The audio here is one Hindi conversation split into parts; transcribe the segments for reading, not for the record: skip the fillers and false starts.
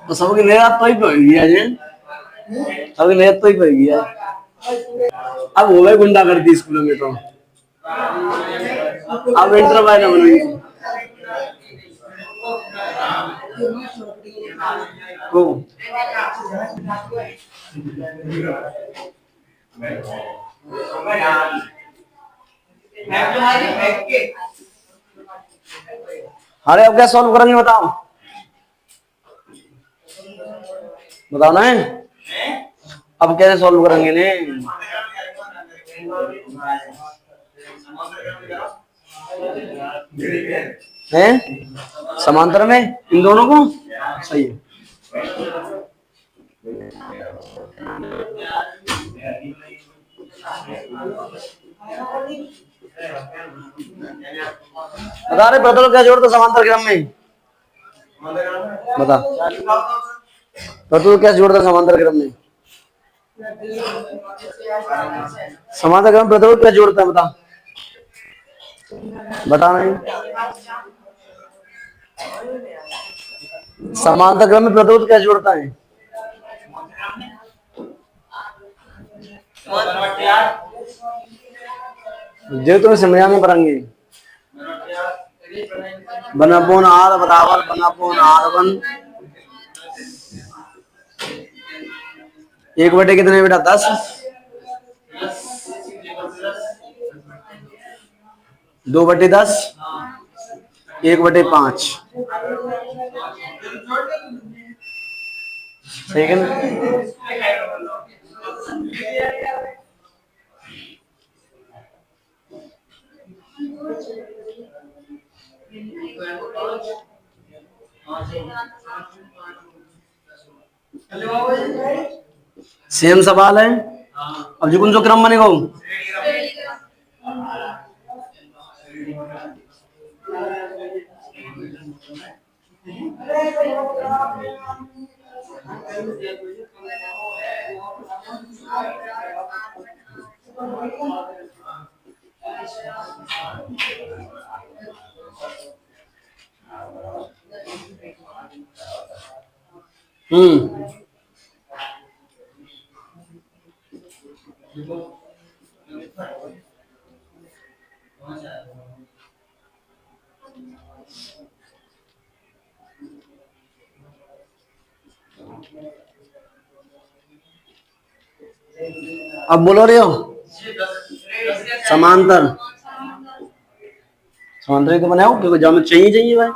तो सबकी नियत तो ही पड़ेगी आज, सबकी नियत तो ही पड़ेगी आज। अब हो गए गुंडागर्दी स्कूलों में तो, अब इंटर बाय ना बनेगी को। अरे अब क्या सॉल्व करेंगे बताओ, बताओ ना अब कैसे सॉल्व करेंगे ने। हैं समांतर में इन दोनों को सही है। बता रहे प्रतल क्या जोड़ता समांतर क्रम में, बता प्रतल क्या जोड़ता समांतर क्रम में, समांतर क्रम प्रतल क्या जोड़ता है बता, बता नहीं। समांतर क्रम में प्रतल क्या जोड़ता है, जो तुम्हें समझा में पढ़ेंगे। बनापोन आर बराबर बनापोन R1 एक बटे कितने बेटा 10, 2 बटे 10, 1 बटे 5, ठीक है ना। सेम सवाल है। अब जो कौन जो क्रम बनेगा अब बोलो रहे हो समांतर, समांतर तो बनाओ क्योंकि जाम चाहिए भाई।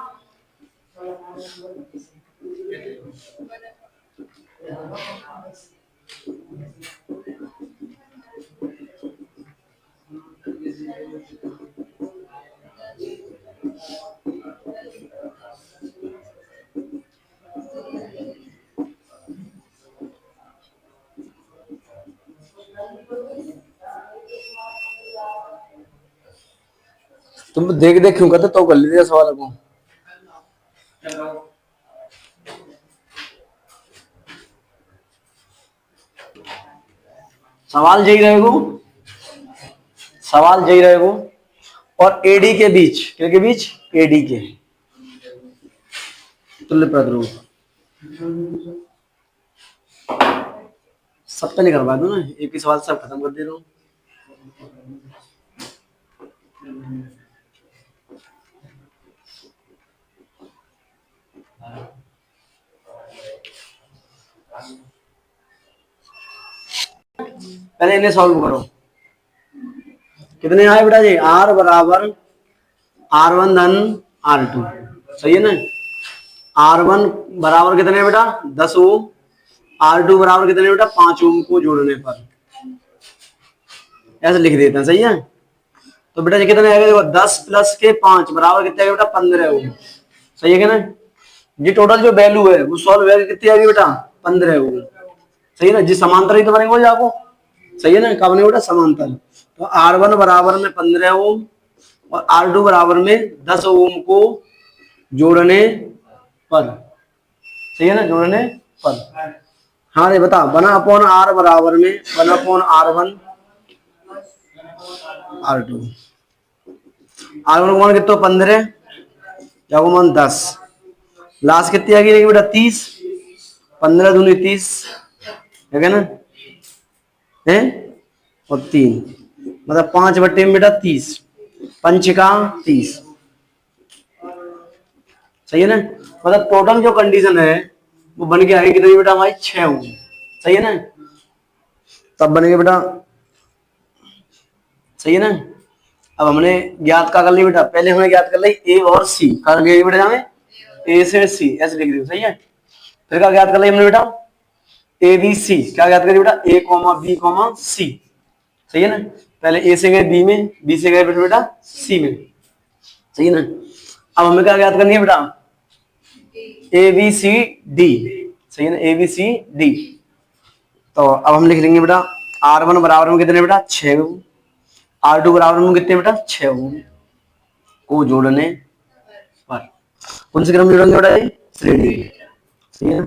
तुम देख देख क्यों करते तो कर लीजिए सवाल को। सवाल यही रहेगो, सवाल यही रहेगो। और एडी के बीच, के बीच एडी के तुल्य प्रतिरूप सबका नहीं करवा दो ना, एक ही सवाल सब खत्म कर दे रहा हूँ। पहले इन्हें सॉल्व करो। कितने आए बेटा जी, R बराबर R1 धन R2, सही है ना। R1 बराबर कितने बेटा 10 ओम, R2 बराबर कितने बेटा 5 ओम को जोड़ने पर ऐसे लिख देते हैं, सही है। तो बेटा कितने आएगा देखो 10 प्लस के 5 बराबर कितने आएगा बेटा 15 ओम, सही है क्या ना। जी टोटल जो वैल्यू है वो सॉल्व है कितनी आएगी बेटा 15 ओम, सही है ना। जी समांतर ही तो बनेगा जाको, सही है ना। कब बनेगा बेटा समांतर। तो R1 बराबर में 15 ओम और R2 बराबर में 10 ओम को जोड़ने पर, सही है ना, जोड़ने पर। हाँ रे बता, बना अपॉन R बराबर में बना अपॉन R1 R2, R1 मान कितना 15, क्या को मान 10, लास्ट कितनी आ गई बेटा 30, 15 दूनी 30 है ना, है और 3 मतलब 5 बट्टे में बेटा 30, पंच का 30, सही है ना। मतलब टोटल जो कंडीशन है वो बन के आएगी कितनी बेटा हमारी 6 ओम, सही है ना, तब बनेगा बेटा, सही है ना। अब हमने ज्ञात का कर लिया बेटा, पहले हमने ज्ञात कर ली ए और सी, कर गए बेटा हमें ए से सी ऐसे लिख रही, सही है। फिर क्या ज्ञात कर लिया हमने बेटा ए बी सी, क्या ज्ञात करिए बेटा ए कॉमा बी कॉमा सी, सही है ना। पहले ए से गए बी में, बी से गए बेटा सी में, सही है ना। अब हमें क्या ज्ञात करनी है बेटा ए बी सी डी, सही है ना, ए बी सी डी। तो अब हम लिख लेंगे बेटा R1 बराबर में कितने बेटा 6 ओम, R2 बराबर में कितने बेटा 6 ओम को जोड़ने पर कौन से क्रम में जोड़ेंगे बेटा ये श्रेणी, सही है ना।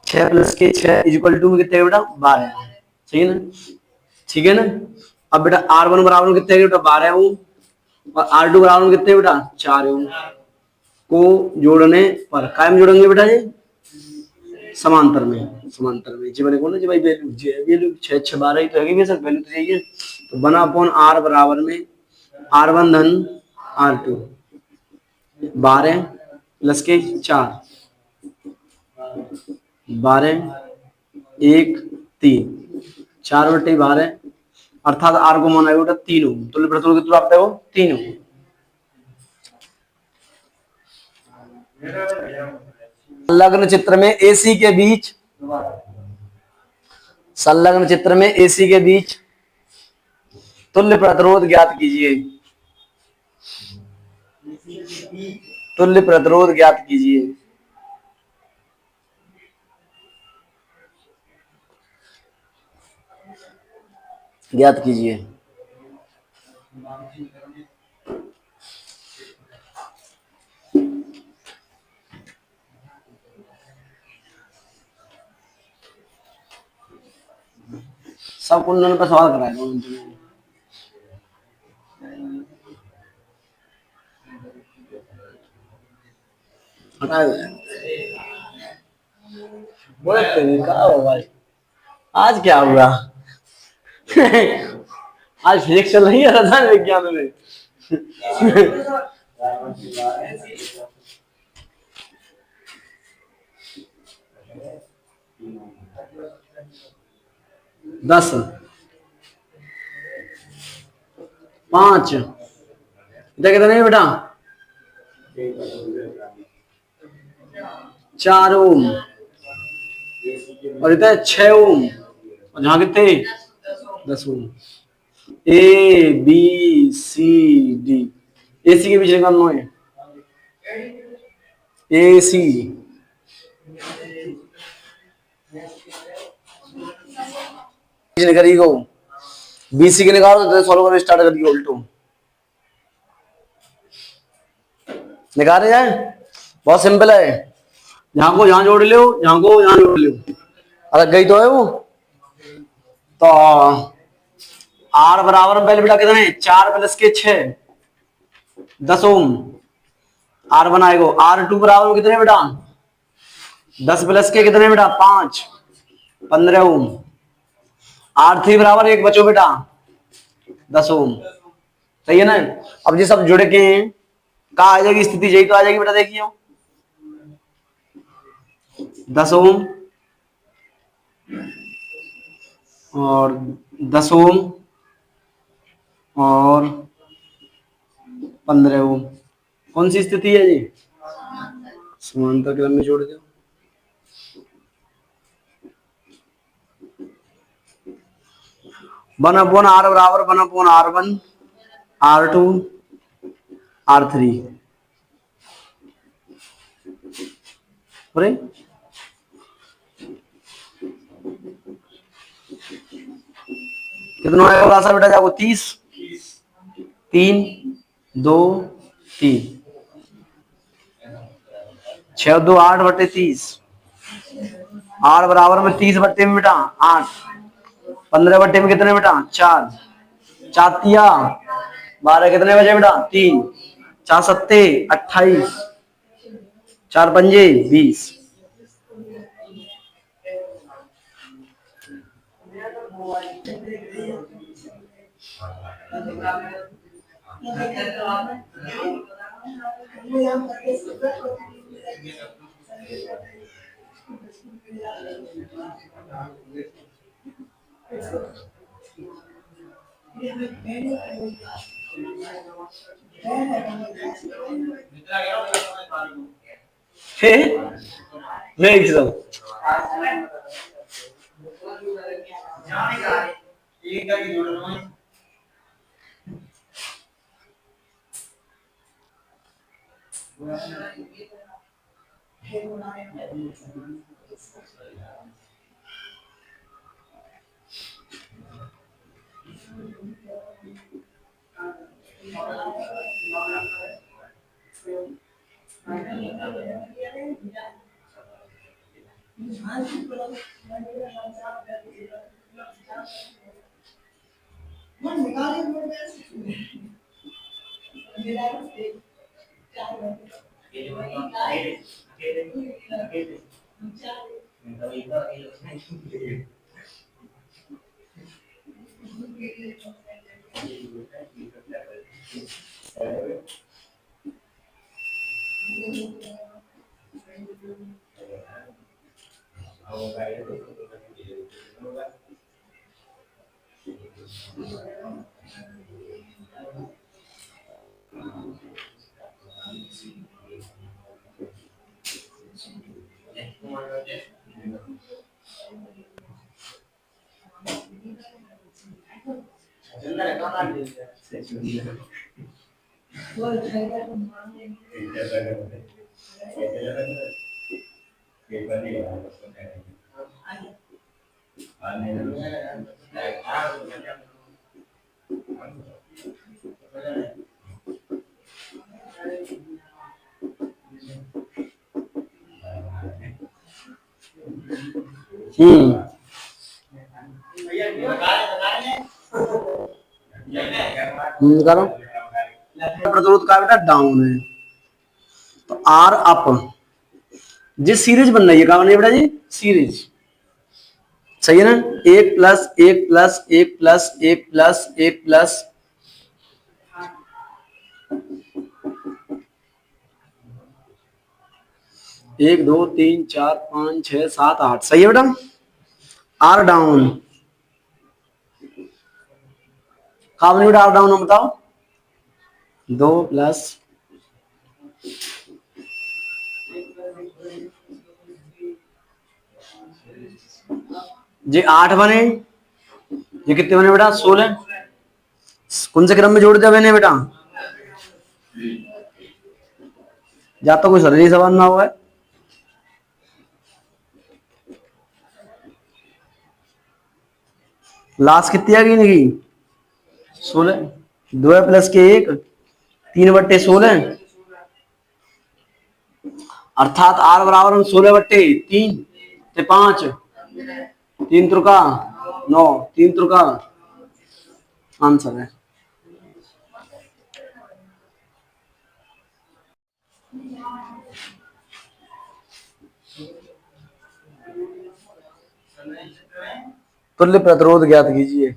6 प्लस के 6 इक्वल टू में कितने बेटा 12, सही है ना, ठीक है ना। अब बेटा R1 बराबर में कितने बेटा 12 ओम और R2 बराबर में कितने बेटा 4 ओम को जोड़ने पर कायम जोड़ेंगे बेटा ये समांतर में, समांतर में जी बने कौन जी भाई वैल्यू जी वैल्यू 6 6 12 ही तो है सर, वैल्यू तो चाहिए। तो 1 अपॉन R बराबर में R1 धन R2 12 प्लस के 4 12 1 3 4 बटे 12 अर्थात R को माना बेटा 3 ओम, तो प्रतिरोध कितना आता है वो 3 ओम। संलग्न चित्र में AC के बीच, संलग्न चित्र में AC के बीच तुल्य प्रतिरोध ज्ञात कीजिए, तुल्य प्रतिरोध ज्ञात कीजिए। ज्ञात कीजिए सब कुंडन का सवाल कराएगा क्या होगा आज, क्या हुआ आज फिजिक्स चल रही है रसायन विज्ञान में दस 5 इधर कितना है बेटा 4 ओम और इधर 6 ओम और जहां कितने 10 ohm. A B C D, AC के बीच निकालना है AC करिए को BC के निकालो तो सॉल्व करना स्टार्ट कर दियो उल्टो निकाल रहे हैं, बहुत सिंपल है। यहाँ को यहाँ जोड़ लो, यहाँ को यहाँ जोड़ लो, अलग गई तो है वो। तो R बराबर में पहले बेटा कितने 4 प्लस के 6 10 ओम R बनाएगा। R2 बराबर में कितने बेटा 10 प्लस के कितने बेटा 5 15 ओम। R3 बराबर 1 बचो बेटा 10 ओम, सही है ना। अब ये सब जुड़ के कहा आ जाएगी स्थिति, यही तो आ जाएगी बेटा, देखिए 10 ओम और 10 ओम और 15 ओम, कौन सी स्थिति है जी समांतर क्रम में जोड़ दो। वन अपॉन R बराबर 1 अपॉन R1 R2 R3 कितना आएगा राशा बेटा जाओ 30 3 2 3 6 2 8 बटे 30 R बराबर में 30 बट्टे में बेटा 8 15 बट्टे में कितने बेटा 4 4 12 कितने बचे बेटा 3 4 7 28 4 पंजे 20। नहीं सब करो प्रतिरोध का बेटा डाउन है तो आर अप जिस सीरीज बन रही है, कहा बन रही है बेटा जी सीरीज, सही है ना। 1 plus 1 plus 1 plus 1 plus 1 plus 1 2 3 4 5 6 7 8, सही है बेटा। आर डाउन कहा बनी बेटा आर डाउन हम बताओ 2 प्लस जी 8 बने, ये कितने बने बेटा 16। कौन से क्रम में जोड़ दिया मैंने बेटा, या तो कोई सरल सवाल ना हुआ है। लास्ट कितनी आ गई इनकी 16, 2 प्लस के 1 3/16, अर्थात आर बराबर हम 16/3 से 5 3 त्रुका 9 3 त्रुका आंसर है। तुल्य प्रतिरोध ज्ञात कीजिए।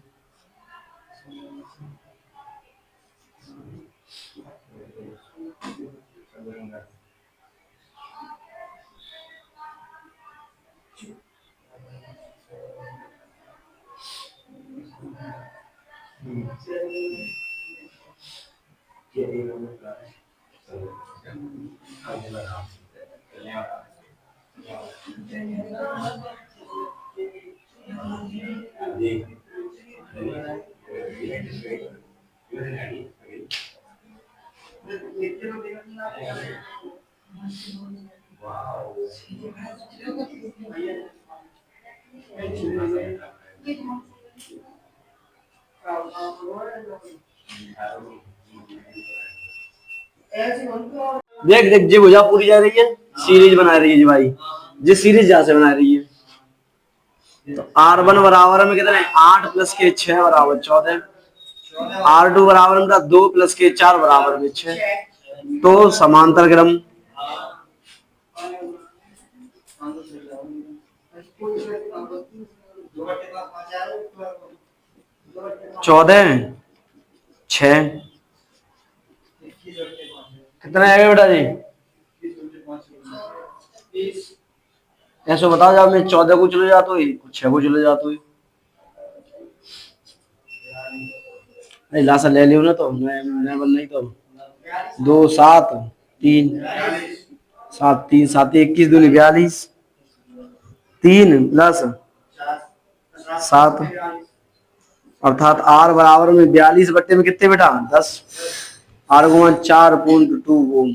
देख देख जी भुजा पूरी जा रही है, सीरीज बना रही है जी भाई, जिस सीरीज जहां से बना रही है। तो R1 बराबर में कितने 8 प्लस के 6 बराबर 14, R2 बराबर में 2 प्लस के 4 बराबर में 6। तो समांतर क्रम चौदह, छ, कितना आएगा बेटा जी? ऐसे बताओ, जब मैं 14 को चले जाता हूँ, 6 को चले जाता हूँ। लासा ले लियो ना, तो मैं बन नहीं तो 2 7 3 7 3 7 21 दूनी 42, 3 प्लस 7 अर्थात आर बराबर में 42 बट्टे में कितने बेटा? 10। आर गुणा 4.2 ओम।